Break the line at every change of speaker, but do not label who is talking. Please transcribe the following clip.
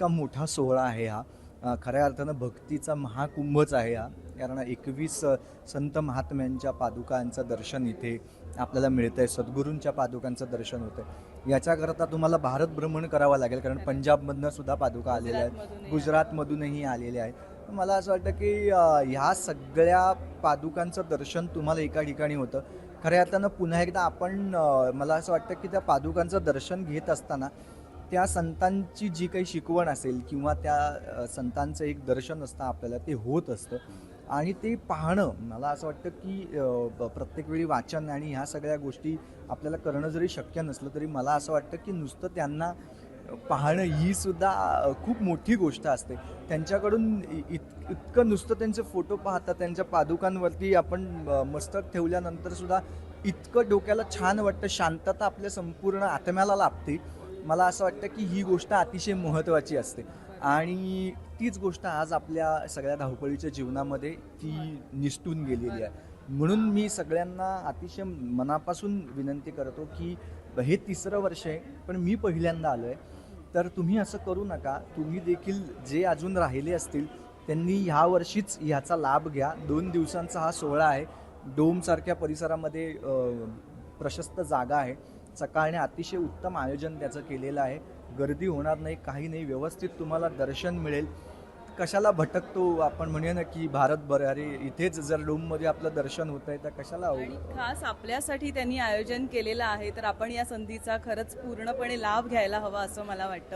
इतका मोठा सोहळा आहे हा. खऱ्या अर्थानं भक्तीचा महाकुंभच आहे हा. कारण 21 संत महात्म्यांच्या पादुकांचं दर्शन इथे आपल्याला मिळतं आहे. सद्गुरूंच्या पादुकांचं दर्शन होतं आहे. याच्याकरता तुम्हाला भारत भ्रमण करावं लागेल, कारण पंजाबमधनं सुद्धा पादुका आलेल्या आहेत, गुजरातमधूनही आलेल्या आहेत. मला असं वाटतं की ह्या सगळ्या पादुकांचं दर्शन तुम्हाला एका ठिकाणी होतं. खऱ्या अर्थानं पुन्हा एकदा आपण मला असं वाटतं की त्या पादुकांचं दर्शन घेत असताना त्या संतांची जी काही शिकवण असेल किंवा त्या संतांचं एक दर्शन असतं आपल्याला, ते होत असतं. आणि ते पाहणं मला असं वाटतं की प्रत्येक वेळी वाचन आणि ह्या सगळ्या गोष्टी आपल्याला करणं जरी शक्य नसलं तरी मला असं वाटतं की नुसतं त्यांना पाहणं ही सुद्धा खूप मोठी गोष्ट असते. त्यांच्याकडून इतकं नुसतं त्यांचे फोटो पाहता, त्यांच्या पादुकांवरती आपण मस्तक ठेवल्यानंतर सुद्धा इतकं डोक्याला छान वाटतं, शांतता आपल्या संपूर्ण आत्म्याला लाभते. मला असं वाटतं की ही गोष्ट अतिशय महत्त्वाची असते आणि तीच गोष्ट आज आपल्या सगळ्या धावपळीच्या जीवनामध्ये ती निसटून गेलेली आहे. म्हणून मी सगळ्यांना अतिशय मनापासून विनंती करतो की हे 3रं वर्ष आहे, पण मी पहिल्यांदा आलो आहे. तर तुम्ही असं करू नका. तुम्ही देखील जे अजून राहिले असतील त्यांनी ह्या वर्षीच ह्याचा लाभ घ्या. 2 दिवसांचा हा सोहळा आहे. डोमसारख्या परिसरामध्ये प्रशस्त जागा आहे. सकाळने अतिशय उत्तम आयोजन त्याचं केलेलं आहे. गर्दी होणार नाही, काही नाही, व्यवस्थित तुम्हाला दर्शन मिळेल. कशाला भटकतो आपण म्हणूया ना की भारतभर, अरे इथेच जर डोममध्ये आपलं दर्शन होतंय तर कशाला
आणि खास आपल्यासाठी त्यांनी आयोजन केलेलं आहे, तर आपण या संधीचा खरंच पूर्णपणे लाभ घ्यायला हवा असं मला वाटतं.